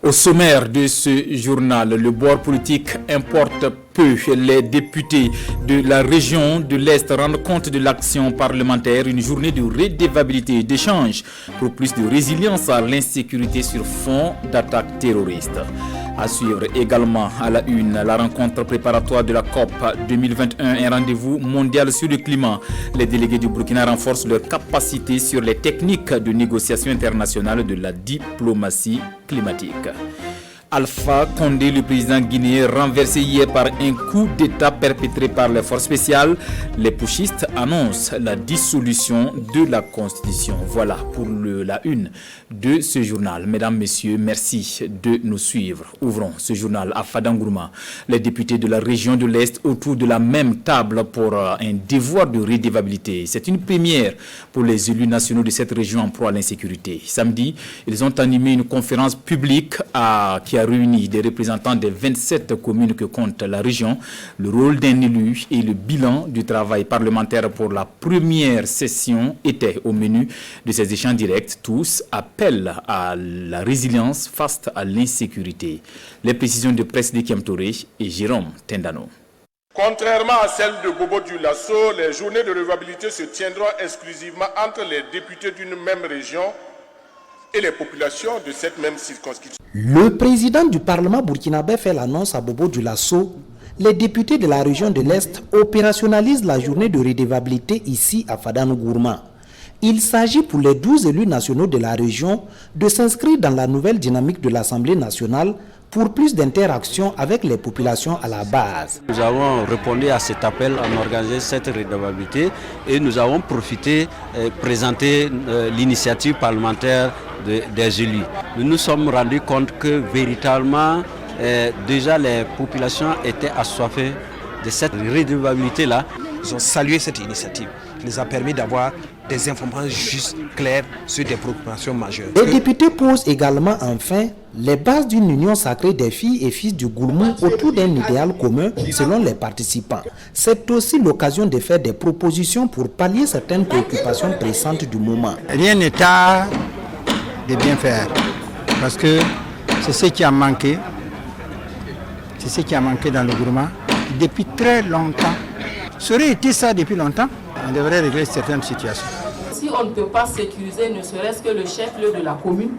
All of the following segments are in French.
Au sommaire de ce journal, le bord politique importe peu. Les députés de la région de l'Est rendent compte de l'action parlementaire, une journée de redevabilité et d'échange pour plus de résilience à l'insécurité sur fond d'attaques terroristes. À suivre également à la une, la rencontre préparatoire de la COP 2021, un rendez-vous mondial sur le climat. Les délégués du Burkina renforcent leur capacité sur les techniques de négociation internationale de la diplomatie climatique. Alpha Condé, le président guinéen, renversé hier par un coup d'État perpétré par les forces spéciales. Les putschistes annoncent la dissolution de la Constitution. Voilà pour la une de ce journal. Mesdames, Messieurs, merci de nous suivre. Ouvrons ce journal à Fadangourma. Les députés de la région de l'Est autour de la même table pour un devoir de redevabilité. C'est une première pour les élus nationaux de cette région en proie à l'insécurité. Samedi, ils ont animé une conférence publique qui a réuni des représentants des 27 communes que compte la région, le rôle d'un élu et le bilan du travail parlementaire pour la première session étaient au menu de ces échanges directs. Tous appellent à la résilience face à l'insécurité. Les précisions de Presse de Kem Touré et Jérôme Tendano. Contrairement à celle de Bobo Dioulasso, les journées de redevabilité se tiendront exclusivement entre les députés d'une même région et les populations de cette même circonscription. Le président du Parlement burkinabé fait l'annonce à Bobo Dioulasso. Les députés de la région de l'Est opérationnalisent la journée de redevabilité ici à Fadangourma. Il s'agit pour les 12 élus nationaux de la région de s'inscrire dans la nouvelle dynamique de l'Assemblée nationale pour plus d'interaction avec les populations à la base. Nous avons répondu à cet appel en organisant cette redevabilité et nous avons profité présenter l'initiative parlementaire des élus. Nous nous sommes rendus compte que véritablement déjà les populations étaient assoiffées de cette redevabilité-là. Ils ont salué cette initiative qui nous a permis d'avoir des informations justes, claires sur des préoccupations majeures. Les députés posent également enfin les bases d'une union sacrée des filles et fils du Gourmou autour d'un idéal commun selon les participants. C'est aussi l'occasion de faire des propositions pour pallier certaines préoccupations pressantes du moment. Rien n'est tard de bien faire parce que c'est ce qui a manqué. C'est ce qui a manqué dans le Gourma depuis très longtemps. Ça aurait été ça depuis longtemps, on devrait régler certaines situations. Si on ne peut pas sécuriser ne serait-ce que le chef-lieu de la commune,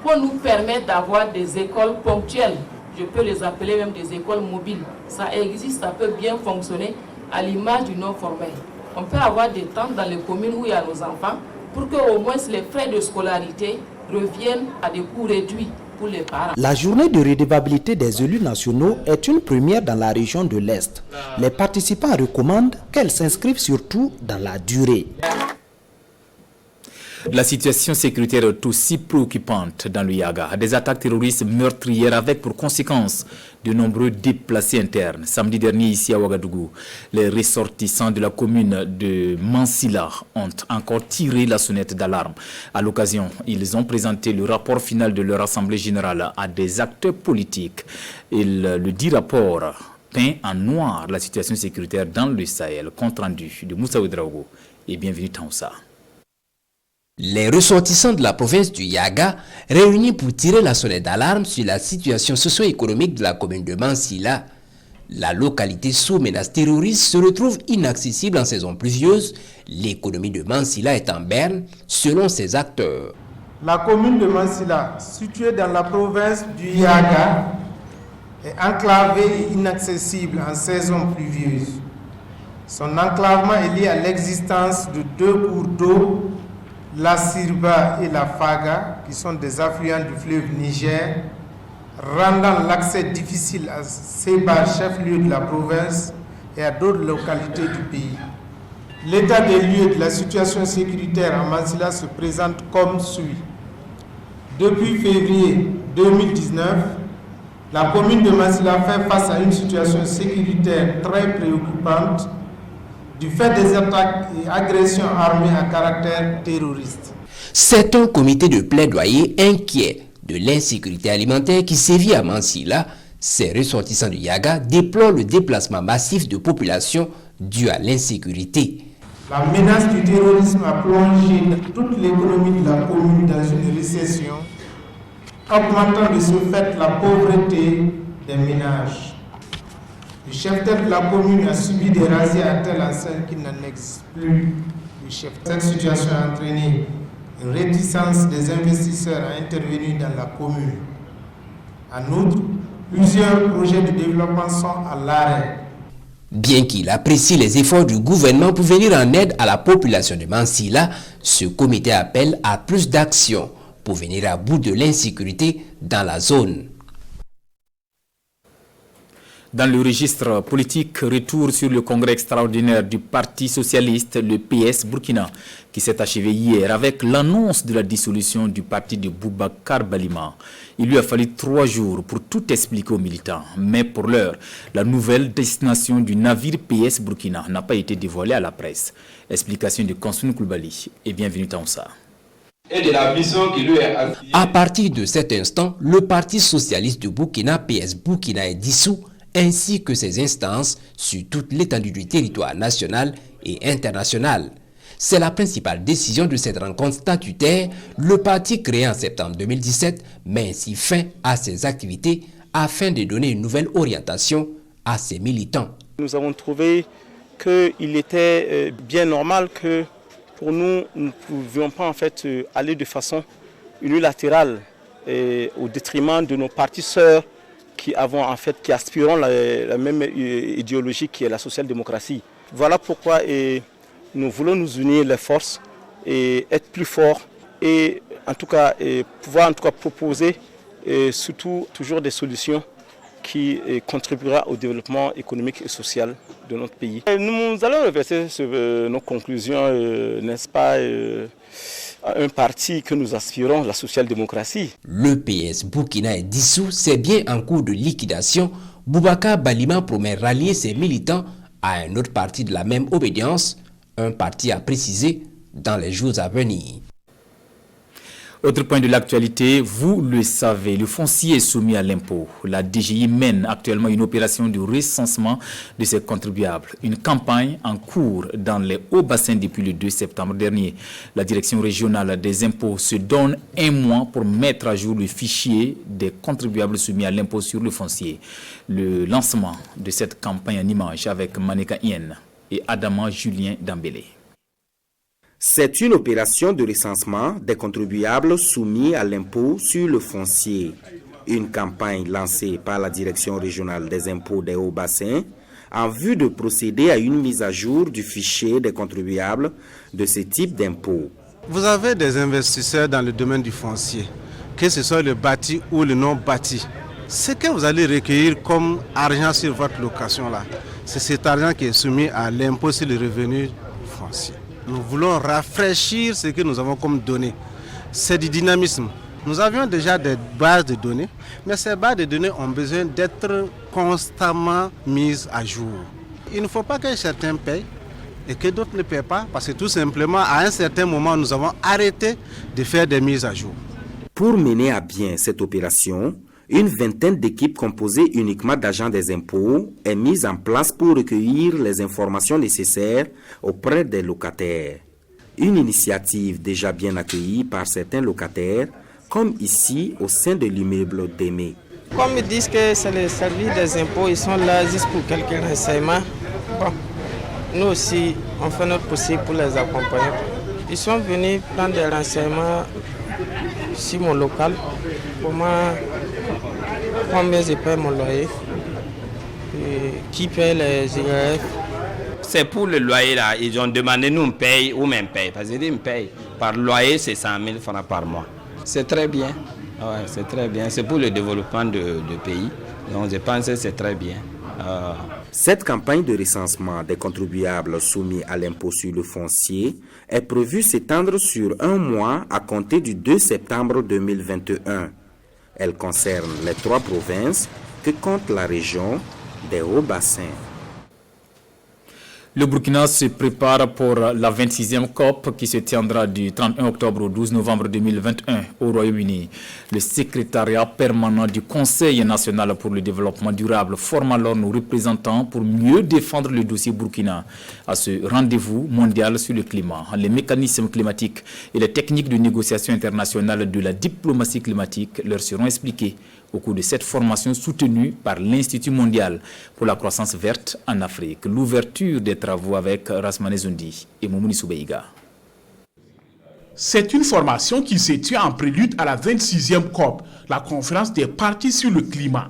pour nous permettre d'avoir des écoles ponctuelles, je peux les appeler même des écoles mobiles. Ça existe, ça peut bien fonctionner à l'image du non formel. On peut avoir des tentes dans les communes où il y a nos enfants pour qu'au moins les frais de scolarité reviennent à des coûts réduits pour les parents. La journée de redevabilité des élus nationaux est une première dans la région de l'Est. Les participants recommandent qu'elle s'inscrive surtout dans la durée. La situation sécuritaire est aussi préoccupante dans le Yaga. Des attaques terroristes meurtrières avec pour conséquence de nombreux déplacés internes. Samedi dernier, ici à Ouagadougou, les ressortissants de la commune de Mansilla ont encore tiré la sonnette d'alarme. À l'occasion, ils ont présenté le rapport final de leur assemblée générale à des acteurs politiques. Le dit rapport peint en noir la situation sécuritaire dans le Sahel. Compte rendu de Moussa Ouedraogo et bienvenue Taoussa. Les ressortissants de la province du Yaga, réunis pour tirer la sonnette d'alarme sur la situation socio-économique de la commune de Mansilla, la localité sous menace terroriste se retrouve inaccessible en saison pluvieuse. L'économie de Mansilla est en berne, selon ses acteurs. La commune de Mansilla, située dans la province du Yaga, est enclavée et inaccessible en saison pluvieuse. Son enclavement est lié à l'existence de deux cours d'eau, la Sirba et la Faga, qui sont des affluents du fleuve Niger, rendant l'accès difficile à Seba, chef-lieu de la province, et à d'autres localités du pays. L'état des lieux de la situation sécuritaire à Mansilla se présente comme suit. Depuis février 2019, la commune de Mansilla fait face à une situation sécuritaire très préoccupante du fait des attaques et agressions armées à caractère terroriste. C'est un comité de plaidoyer inquiet de l'insécurité alimentaire qui sévit à Mansilla. Ces ressortissants du Yaga déplorent le déplacement massif de population dû à l'insécurité. La menace du terrorisme a plongé toute l'économie de la commune dans une récession augmentant de ce fait la pauvreté des ménages. Le chef-d'œuvre de la commune a subi des razzias à telle enseigne qu'il n'en existe plus de chef. Cette situation a entraîné une réticence des investisseurs à intervenir dans la commune. En outre, plusieurs projets de développement sont à l'arrêt. Bien qu'il apprécie les efforts du gouvernement pour venir en aide à la population de Mansilla, ce comité appelle à plus d'actions pour venir à bout de l'insécurité dans la zone. Dans le registre politique, retour sur le congrès extraordinaire du Parti socialiste, le PS Burkina, qui s'est achevé hier avec l'annonce de la dissolution du parti de Boubacar Balima. Il lui a fallu 3 jours pour tout expliquer aux militants. Mais pour l'heure, la nouvelle destination du navire PS Burkina n'a pas été dévoilée à la presse. Explication de Konsoun Koulibaly et bienvenue à Onsa. Et de la mission qui lui est assignée. À partir de cet instant, le Parti socialiste du Burkina, PS Burkina, est dissous, ainsi que ses instances sur toute l'étendue du territoire national et international. C'est la principale décision de cette rencontre statutaire. Le parti créé en septembre 2017 met ainsi fin à ses activités afin de donner une nouvelle orientation à ses militants. Nous avons trouvé qu'il était bien normal que pour nous ne pouvions pas en fait aller de façon unilatérale au détriment de nos partis sœurs qui aspirons la même idéologie qui est la social-démocratie. Voilà pourquoi nous voulons nous unir les forces et être plus forts et pouvoir proposer surtout toujours des solutions qui contribuera au développement économique et social de notre pays. Nous allons reverser nos conclusions, n'est-ce pas, à un parti que nous aspirons, la social-démocratie. Le PS Burkina est dissous, c'est bien en cours de liquidation. Boubacar Balima promet rallier ses militants à un autre parti de la même obédience, un parti à préciser dans les jours à venir. Autre point de l'actualité, vous le savez, le foncier est soumis à l'impôt. La DGI mène actuellement une opération de recensement de ses contribuables. Une campagne en cours dans les Hauts-Bassins depuis le 2 septembre dernier. La direction régionale des impôts se donne 1 mois pour mettre à jour le fichier des contribuables soumis à l'impôt sur le foncier. Le lancement de cette campagne en images avec Maneka Yen et Adama Julien Dambélé. C'est une opération de recensement des contribuables soumis à l'impôt sur le foncier. Une campagne lancée par la Direction régionale des impôts des Hauts-Bassins en vue de procéder à une mise à jour du fichier des contribuables de ce type d'impôt. Vous avez des investisseurs dans le domaine du foncier, que ce soit le bâti ou le non bâti. Ce que vous allez recueillir comme argent sur votre location là, c'est cet argent qui est soumis à l'impôt sur le revenu foncier. Nous voulons rafraîchir ce que nous avons comme données. C'est du dynamisme. Nous avions déjà des bases de données, mais ces bases de données ont besoin d'être constamment mises à jour. Il ne faut pas que certains payent et que d'autres ne paient pas, parce que tout simplement, à un certain moment, nous avons arrêté de faire des mises à jour. Pour mener à bien cette opération, une vingtaine d'équipes composées uniquement d'agents des impôts est mise en place pour recueillir les informations nécessaires auprès des locataires. Une initiative déjà bien accueillie par certains locataires, comme ici au sein de l'immeuble d'Aimé. Comme ils disent que c'est le service des impôts, ils sont là juste pour quelques renseignements. Bon, nous aussi, on fait notre possible pour les accompagner. Ils sont venus prendre des renseignements sur mon local, combien je paie mon loyer, qui paie les IRF. C'est pour le loyer là, ils ont demandé nous on paye ou même paye. Parce qu'ils disent on paye. Par loyer c'est 100 000 francs par mois. C'est très bien. Ouais, c'est très bien. C'est pour le développement du pays. Donc je pense que c'est très bien. Cette campagne de recensement des contribuables soumis à l'impôt sur le foncier est prévue s'étendre sur 1 mois à compter du 2 septembre 2021. Elle concerne les 3 provinces que compte la région des Hauts-Bassins. Le Burkina se prépare pour la 26e COP qui se tiendra du 31 octobre au 12 novembre 2021 au Royaume-Uni. Le secrétariat permanent du Conseil national pour le développement durable forme alors nos représentants pour mieux défendre le dossier Burkina à ce rendez-vous mondial sur le climat. Les mécanismes climatiques et les techniques de négociation internationale de la diplomatie climatique leur seront expliqués au cours de cette formation soutenue par l'Institut mondial pour la croissance verte en Afrique. L'ouverture des travaux avec Rasmane Zundi et Moumouni Soubeiga. C'est une formation qui se tient en prélude à la 26e COP, la conférence des parties sur le climat.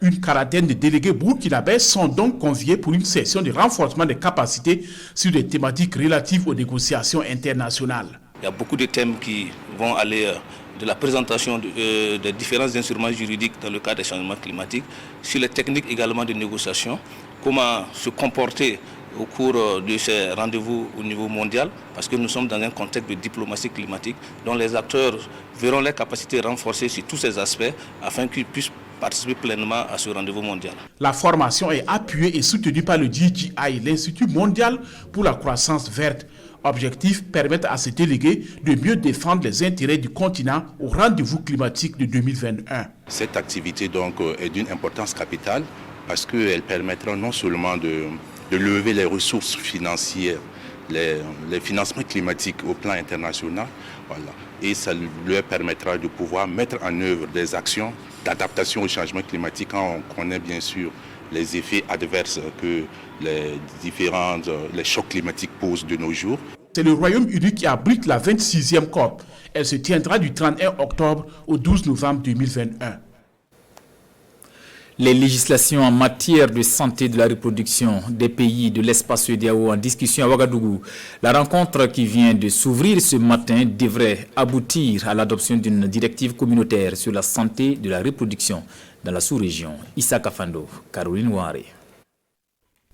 Une quarantaine de délégués burkinabés sont donc conviés pour une session de renforcement des capacités sur des thématiques relatives aux négociations internationales. Il y a beaucoup de thèmes qui vont aller de la présentation des différents instruments juridiques dans le cadre des changements climatiques, sur les techniques également de négociation, comment se comporter au cours de ces rendez-vous au niveau mondial, parce que nous sommes dans un contexte de diplomatie climatique dont les acteurs verront leurs capacités renforcées sur tous ces aspects afin qu'ils puissent participer pleinement à ce rendez-vous mondial. La formation est appuyée et soutenue par le DJI, l'Institut mondial pour la croissance verte. Objectif, permettre à ces délégués de mieux défendre les intérêts du continent au rendez-vous climatique de 2021. Cette activité donc est d'une importance capitale parce qu'elle permettra non seulement de lever les ressources financières, les financements climatiques au plan international, voilà, et ça leur permettra de pouvoir mettre en œuvre des actions d'adaptation au changement climatique quand on connaît bien sûr les effets adverses que les chocs climatiques posent de nos jours. C'est le Royaume-Uni qui abrite la 26e COP. Elle se tiendra du 31 octobre au 12 novembre 2021. Les législations en matière de santé de la reproduction des pays de l'espace CEDEAO en discussion à Ouagadougou. La rencontre qui vient de s'ouvrir ce matin devrait aboutir à l'adoption d'une directive communautaire sur la santé de la reproduction dans la sous-région. Issa Kafando, Caroline Ouare.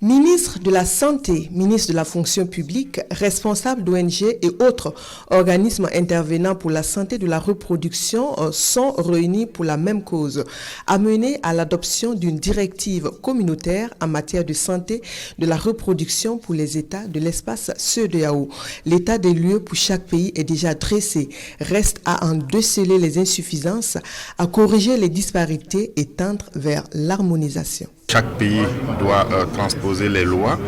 Ministre de la Santé, ministre de la Fonction publique, responsable d'ONG et autres organismes intervenant pour la santé de la reproduction sont réunis pour la même cause, amener à l'adoption d'une directive communautaire en matière de santé de la reproduction pour les États de l'espace CEDEAO. L'état des lieux pour chaque pays est déjà dressé. Reste à en déceler les insuffisances, à corriger les disparités et tendre vers l'harmonisation. Chaque pays doit transposer les lois.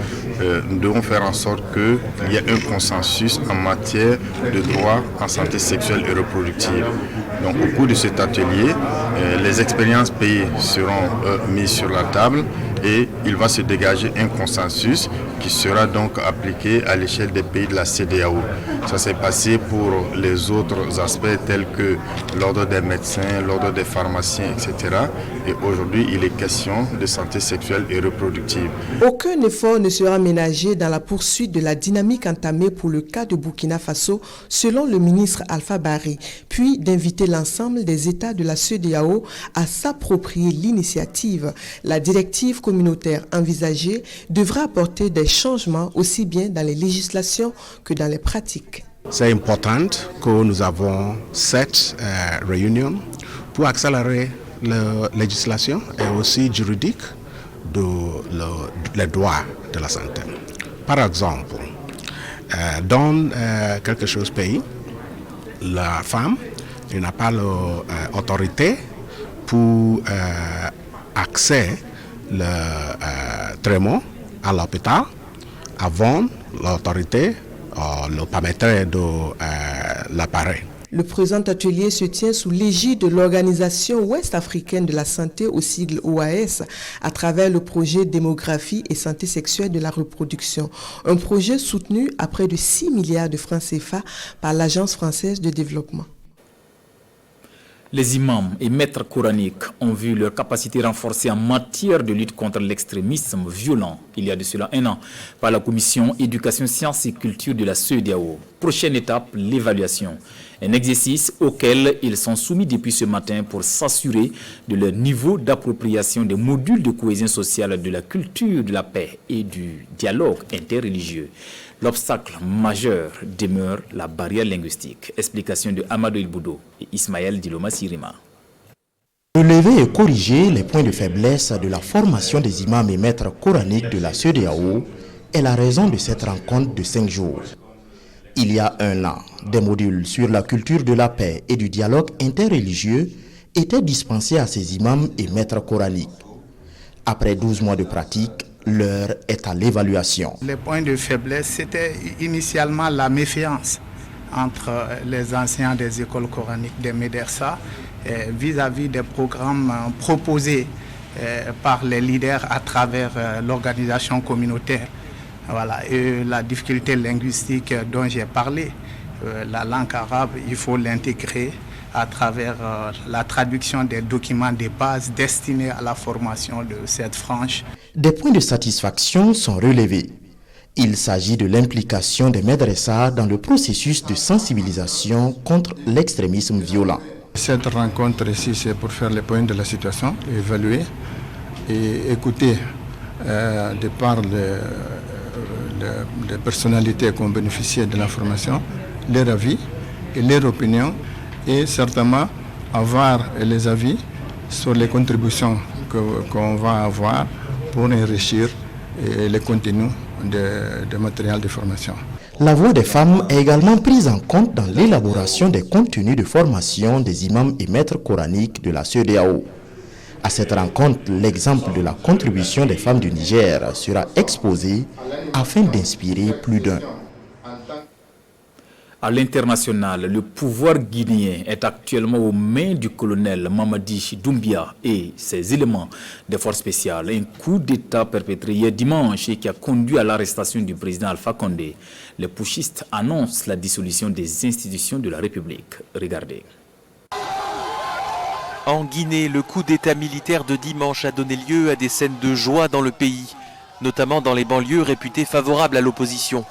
Nous devons faire en sorte qu'il y ait un consensus en matière de droits en santé sexuelle et reproductive. Donc au cours de cet atelier, les expériences pays seront mises sur la table et il va se dégager un consensus qui sera donc appliqué à l'échelle des pays de la CEDEAO. Ça s'est passé pour les autres aspects tels que l'ordre des médecins, l'ordre des pharmaciens, etc. Et aujourd'hui, il est question de santé sexuelle et reproductive. Aucun effort ne sera ménagé dans la poursuite de la dynamique entamée pour le cas de Burkina Faso, selon le ministre Alpha Barry, puis d'inviter l'ensemble des États de la CEDEAO à s'approprier l'initiative. La directive communautaire envisagée devra apporter des changements aussi bien dans les législations que dans les pratiques. C'est important que nous avons cette réunion pour accélérer la législation et aussi juridique les droits de la santé. Par exemple, dans quelque chose pays, la femme n'a pas l'autorité pour accès le traitement à l'hôpital avant l'autorité le permettrait de l'appareil. Le présent atelier se tient sous l'égide de l'Organisation ouest-africaine de la santé, au sigle OAS, à travers le projet Démographie et santé sexuelle de la reproduction. Un projet soutenu à près de 6 milliards de francs CFA par l'Agence française de développement. Les imams et maîtres coraniques ont vu leur capacité renforcée en matière de lutte contre l'extrémisme violent il y a de cela 1 an par la commission éducation, sciences et culture de la CEDEAO. Prochaine étape, l'évaluation. Un exercice auquel ils sont soumis depuis ce matin pour s'assurer de leur niveau d'appropriation des modules de cohésion sociale, de la culture, de la paix et du dialogue interreligieux. L'obstacle majeur demeure la barrière linguistique. Explication de Amadou Ilboudo et Ismaël Diloma Sirima. Relever et corriger les points de faiblesse de la formation des imams et maîtres coraniques de la CEDEAO est la raison de cette rencontre de 5 jours. Il y a un an, des modules sur la culture de la paix et du dialogue interreligieux étaient dispensés à ces imams et maîtres coraniques. Après 12 mois de pratique, l'heure est à l'évaluation. Les points de faiblesse, c'était initialement la méfiance entre les enseignants des écoles coraniques des médersa vis-à-vis des programmes proposés par les leaders à travers l'organisation communautaire. Voilà. Et la difficulté linguistique dont j'ai parlé, la langue arabe, il faut l'intégrer à travers la traduction des documents de base destinés à la formation de cette frange. Des points de satisfaction sont relevés. Il s'agit de l'implication des médressas dans le processus de sensibilisation contre l'extrémisme violent. Cette rencontre ici, c'est pour faire le point de la situation, évaluer et écouter de par les personnalités qui ont bénéficié de l'information, leurs avis et leurs opinions, et certainement avoir les avis sur les contributions qu'on va avoir pour enrichir les contenus de matériel de formation. La voix des femmes est également prise en compte dans l'élaboration des contenus de formation des imams et maîtres coraniques de la CEDEAO. À cette rencontre, l'exemple de la contribution des femmes du Niger sera exposé afin d'inspirer plus d'un. À l'international, le pouvoir guinéen est actuellement aux mains du colonel Mamadi Doumbia et ses éléments des forces spéciales. Un coup d'État perpétré hier dimanche et qui a conduit à l'arrestation du président Alpha Condé. Les putschistes annoncent la dissolution des institutions de la République. Regardez. En Guinée, le coup d'État militaire de dimanche a donné lieu à des scènes de joie dans le pays, notamment dans les banlieues réputées favorables à l'opposition.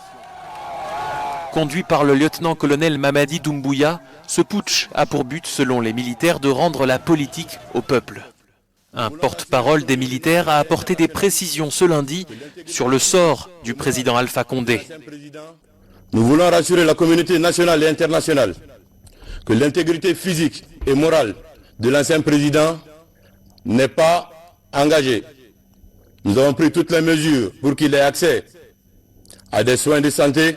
Conduit par le lieutenant-colonel Mamadi Doumbouya, ce putsch a pour but, selon les militaires, de rendre la politique au peuple. Un porte-parole des militaires a apporté des précisions ce lundi sur le sort du président Alpha Condé. Nous voulons rassurer la communauté nationale et internationale que l'intégrité physique et morale de l'ancien président n'est pas engagée. Nous avons pris toutes les mesures pour qu'il ait accès à des soins de santé,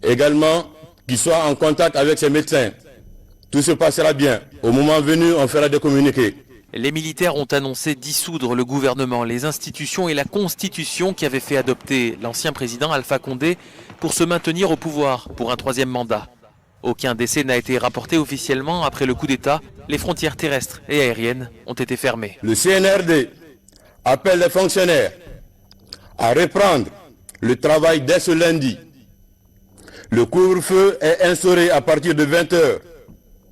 également qu'il soit en contact avec ses médecins. Tout se passera bien. Au moment venu, on fera des communiqués. Les militaires ont annoncé dissoudre le gouvernement, les institutions et la constitution qui avait fait adopter l'ancien président Alpha Condé pour se maintenir au pouvoir pour un 3e mandat. Aucun décès n'a été rapporté officiellement après le coup d'État. Les frontières terrestres et aériennes ont été fermées. Le CNRD appelle les fonctionnaires à reprendre le travail dès ce lundi. Le couvre-feu est instauré à partir de 20h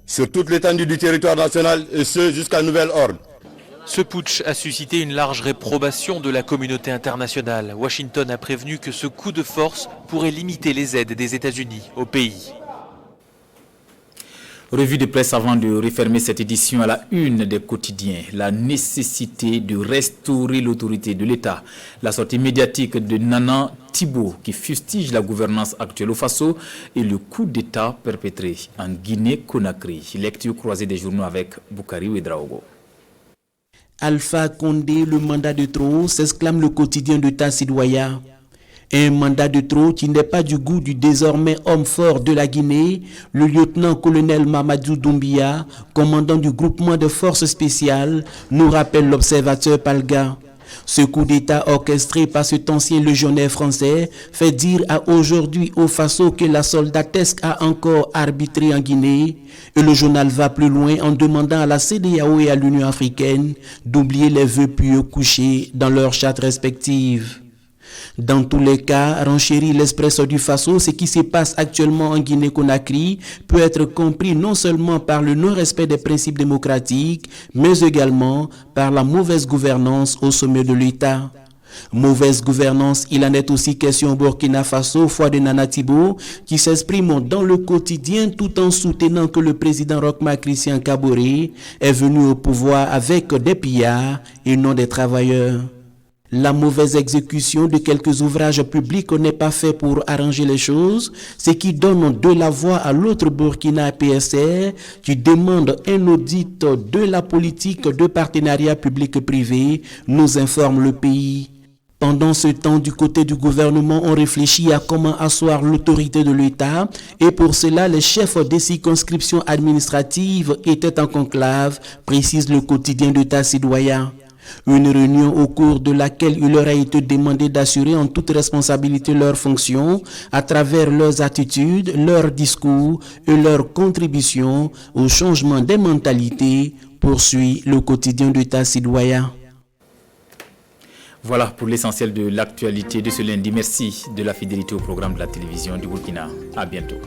sur toute l'étendue du territoire national et ce jusqu'à nouvel ordre. Ce putsch a suscité une large réprobation de la communauté internationale. Washington a prévenu que ce coup de force pourrait limiter les aides des États-Unis au pays. Revue de presse avant de refermer cette édition à la une des quotidiens. La nécessité de restaurer l'autorité de l'État. La sortie médiatique de Nana Thibault qui fustige la gouvernance actuelle au Faso et le coup d'État perpétré en Guinée-Conakry. Lecture croisée des journaux avec Boukari Ouedraogo. Alpha Condé, le mandat de trop, s'exclame le quotidien de Tassidouaya. Un mandat de trop qui n'est pas du goût du désormais homme fort de la Guinée, le lieutenant-colonel Mamadou Doumbia, commandant du groupement de forces spéciales, nous rappelle l'observateur Palga. Ce coup d'État orchestré par cet ancien légionnaire français fait dire à aujourd'hui au Faso que la soldatesque a encore arbitré en Guinée. Et le journal va plus loin en demandant à la CEDEAO et à l'Union africaine d'oublier les vœux pieux couchés dans leurs chartes respectives. Dans tous les cas, renchérit l'Expresso du Faso, ce qui se passe actuellement en Guinée-Conakry peut être compris non seulement par le non-respect des principes démocratiques, mais également par la mauvaise gouvernance au sommet de l'État. Mauvaise gouvernance, il en est aussi question au Burkina Faso, foi de Nana Thibault, qui s'exprime dans le quotidien tout en soutenant que le président Roch-Marc Christian Kaboré est venu au pouvoir avec des pillards et non des travailleurs. La mauvaise exécution de quelques ouvrages publics n'est pas fait pour arranger les choses, ce qui donne de la voix à l'autre Burkina PSR qui demande un audit de la politique de partenariat public-privé, nous informe le pays. Pendant ce temps, du côté du gouvernement, on réfléchit à comment asseoir l'autorité de l'État et pour cela, les chefs des circonscriptions administratives étaient en conclave, précise le quotidien de Tassidouaya. Une réunion au cours de laquelle il leur a été demandé d'assurer en toute responsabilité leurs fonctions à travers leurs attitudes, leurs discours et leurs contributions au changement des mentalités, poursuit le quotidien de Tassidouaya. Voilà pour l'essentiel de l'actualité de ce lundi. Merci de la fidélité au programme de la télévision du Burkina. À bientôt.